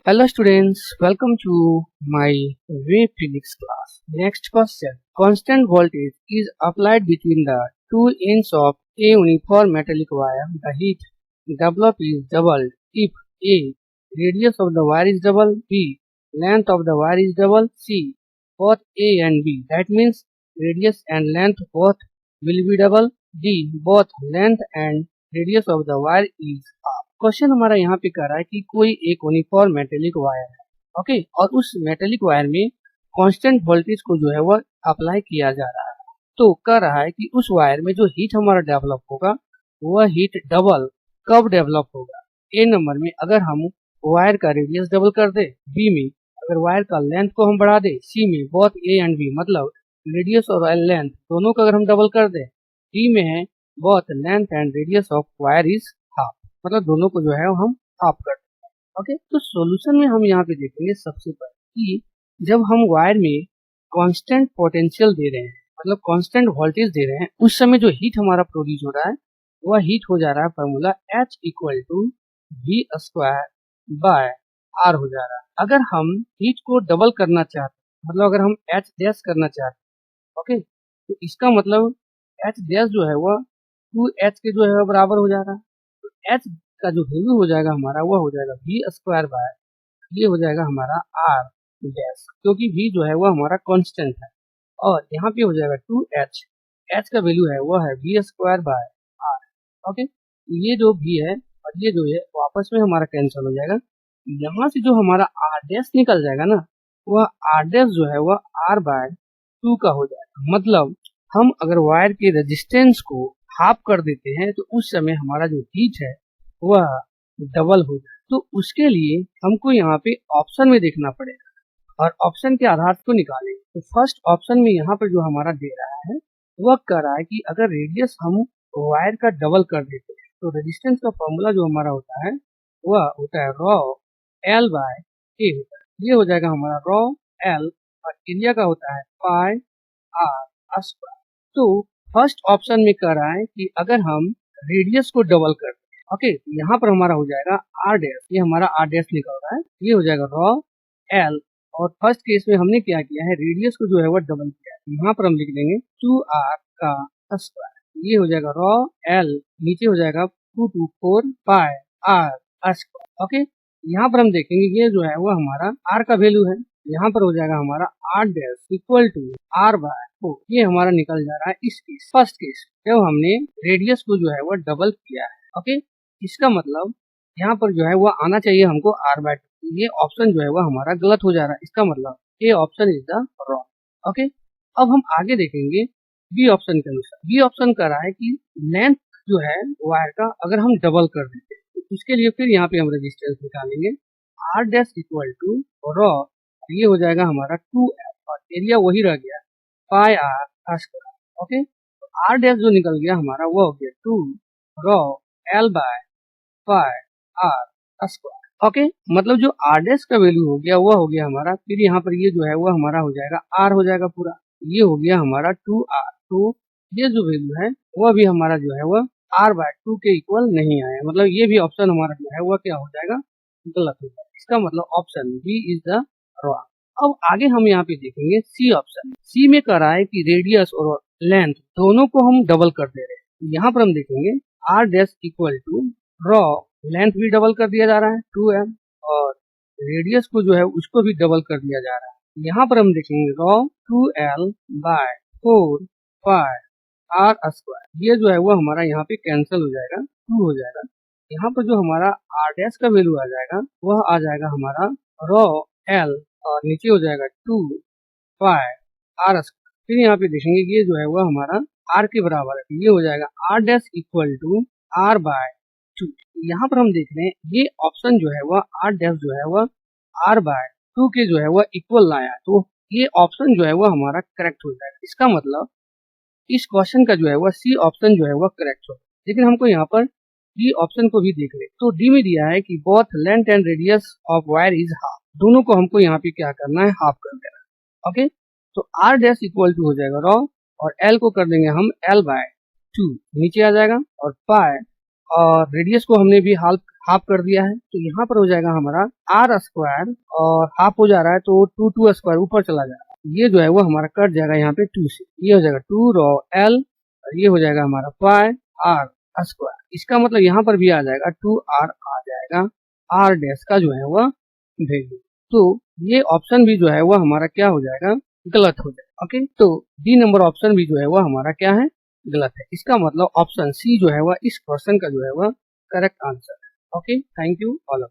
Hello students, welcome to my wave physics class. Next question. Constant voltage is applied between the two ends of a uniform metallic wire. The heat developed is doubled if A. Radius of the wire is double, B. Length of the wire is double, C. Both A and B. That means radius and length both will be double, D. Both length and radius of the wire is half. Question हमारा यहाँ पे कर रहा है कि कोई एक uniform metallic wire है, ओके, और उस मेटेलिक वायर में कांस्टेंट वोल्टेज को जो है वो अप्लाई किया जा रहा है। तो कह रहा है कि उस वायर में जो हीट हमारा डेवलप होगा वह हीट डबल कब डेवलप होगा। ए नंबर में अगर हम वायर का रेडियस डबल कर दे, बी में अगर वायर का लेंथ को हम बढ़ा दे, सी में बोथ ए एंड बी मतलब रेडियस और लेंथ दोनों को अगर हम डबल कर दे, डी में है both length and radius of wire is half मतलब दोनों को जो है हम हाफ कर देते हैं। ओके, तो सॉल्यूशन में हम यहाँ पे देखेंगे सबसे पहले कि जब हम वायर में कांस्टेंट पोटेंशियल दे रहे हैं मतलब कांस्टेंट वोल्टेज दे रहे हैं, उस समय जो हीट हमारा प्रोड्यूस हो रहा है वह हीट हो जा रहा है formula H equal to V square by R हो जा रहा है। अगर हम हीट को डबल करना चाहते हैं मतलब अगर हम H डैश करना चाहते हैं, ओके, तो इसका मतलब H डैश जो है वह 2H के जो है बराबर हो जा रहा है। H का जो वैल्यू हो जाएगा हमारा वह हो जाएगा V स्क्वायर बाय ये हो जाएगा हमारा R डैश, क्योंकि V जो है वह हमारा कांस्टेंट है और यहाँ पे हो जाएगा 2H, H का वैल्यू है वह है V square by R। Okay, ये जो V है और ये जो है वो आपस में हमारा कैंसिल हो जाएगा। यहाँ से जो हमारा R डैश निकल जाएगा ना वह R डैश जो है वह R बाय 2 का हो जाएगा। मतलब हम अगर वायर के रेजिस्टेंस को हाफ कर देते हैं तो उस समय हमारा जो हीट है वह डबल हो जाए। तो उसके लिए हमको यहाँ पे ऑप्शन में देखना पड़ेगा और ऑप्शन के आधार को निकालेंगे। तो फर्स्ट ऑप्शन में यहाँ पर जो हमारा दे रहा है वह कह रहा है कि अगर रेडियस हम वायर का डबल कर देते हैं तो रेजिस्टेंस का फॉर्मूला जो हमारा होता है वह होता है रॉ एल बाय ए होता है। ये हो जाएगा हमारा रॉ एल और एरिया का होता है पाई आर स्क्वायर। तो फर्स्ट ऑप्शन में कह रहा है कि अगर हम रेडियस को डबल कर दें, ओके, यहाँ पर हमारा हो जाएगा आर डैश, ये हमारा आर डैश निकल रहा है, ये हो जाएगा रॉ एल और फर्स्ट केस में हमने क्या किया है रेडियस को जो है वो डबल किया है, यहाँ पर हम लिख देंगे 2r का स्क्वायर, ये हो जाएगा रॉ एल नीचे हो जाएगा 2 to 4 pi r square. Okay, यहाँ पर हम देखेंगे ये जो है वो हमारा r का वैल्यू है, यहाँ पर हो जाएगा हमारा r dash equal to r by 4, ये हमारा निकल जा रहा है इस केस फर्स्ट केस जब हमने रेडियस को जो है वो डबल किया है। ओके, इसका मतलब यहाँ पर जो है वो आना चाहिए हमको आर बाय 2, ये ऑप्शन जो है वो हमारा गलत हो जा रहा है, इसका मतलब ये option is the wrong. Okay, अब हम आगे देखेंगे बी ऑप्शन के अनुसार। बी ऑप्शन कर रहा है कि लेंथ जो है वायर का अगर हम डबल कर देते हैं तो उसके लिए फिर यहाँ पे हम रेजिस्टेंस निकालेंगे r dash equal to rho, ये हो जाएगा हमारा 2F और एरिया वही रह गया पाई आर स्क्वायर। ओके, तो आर डैश जो निकल गया हमारा वो हो गया 2 rho l by pi r square. Okay, मतलब जो आर डैश का वैल्यू हो गया वो हो गया हमारा, फिर यहाँ पर ये जो है वो हमारा हो जाएगा आर हो जाएगा पूरा, ये हो गया हमारा 2R। तो ये जो वैल्यू है वह भी हमारा जो है वह आर बाय 2 के इक्वल नहीं आया, मतलब ये भी ऑप्शन हमारा जो है वह क्या हो जाएगा गलत हो जाएगा। इसका मतलब option B is the wrong. अब आगे हम यहाँ पे देखेंगे सी ऑप्शन। सी में कह रहा है कि रेडियस और लेंथ दोनों को हम डबल कर दे रहे हैं। यहाँ पर हम देखेंगे r dash equal to rho, length भी डबल कर दिया जा रहा है 2m और रेडियस को जो है उसको भी डबल कर दिया जा रहा है। यहाँ पर हम देखेंगे rho 2l by 4 pi r square, ये जो है वो हमारा यहाँ पे कैंसिल हो जाएगा, 2 हो जाएगा। यहाँ पर जो हमारा आर डैश का वैल्यू आ जाएगा वह आ जाएगा हमारा रॉ एल और नीचे हो जाएगा 2 पाई आर स्क्वायर। फिर यहाँ पे देखेंगे ये जो है वो हमारा आर के बराबर है, ये हो जाएगा r dash equal to r by 2। यहाँ पर हम देख रहे हैं ये ऑप्शन जो है वह आर डैश जो है वह आर बाय 2 के जो है वह इक्वल लाया, तो ये ऑप्शन जो है वह हमारा करेक्ट हो जाएगा। इसका मतलब इस क्वेश्चन का जो है वह सी ऑप्शन जो है वह करेक्ट हो। लेकिन हमको यहाँ पर डी ऑप्शन को भी देख ले, तो डी में दिया है कि both length and radius of wire is half, दोनों को हमको यहाँ पे क्या करना है हाफ कर देना है। ओके, तो आर डैश इक्वल टू हो जाएगा रॉ और एल को कर देंगे हम एल बाय 2 नीचे आ जाएगा और पाई और रेडियस को हमने भी हाफ कर दिया है, तो यहाँ पर हो जाएगा हमारा आर स्क्वायर और हाफ हो जा रहा है तो 2 स्क्वायर ऊपर चला जाएगा, ये जो है वो हमारा कट जाएगा यहाँ पे 2 से, ये हो जाएगा 2 रॉ एल और ये हो जाएगा हमारा पाई आर स्क्वायर। इसका मतलब यहाँ पर भी आ जाएगा 2r आ जाएगा r डैश का जो है वह वैल्यू। तो ये ऑप्शन भी जो है वह हमारा क्या हो जाएगा, गलत हो जाएगा। ओके, तो डी नंबर ऑप्शन भी जो है वह हमारा क्या है, गलत है। इसका मतलब ऑप्शन सी जो है वह इस क्वेश्चन का जो है वह करेक्ट आंसर है। Okay, thank you all of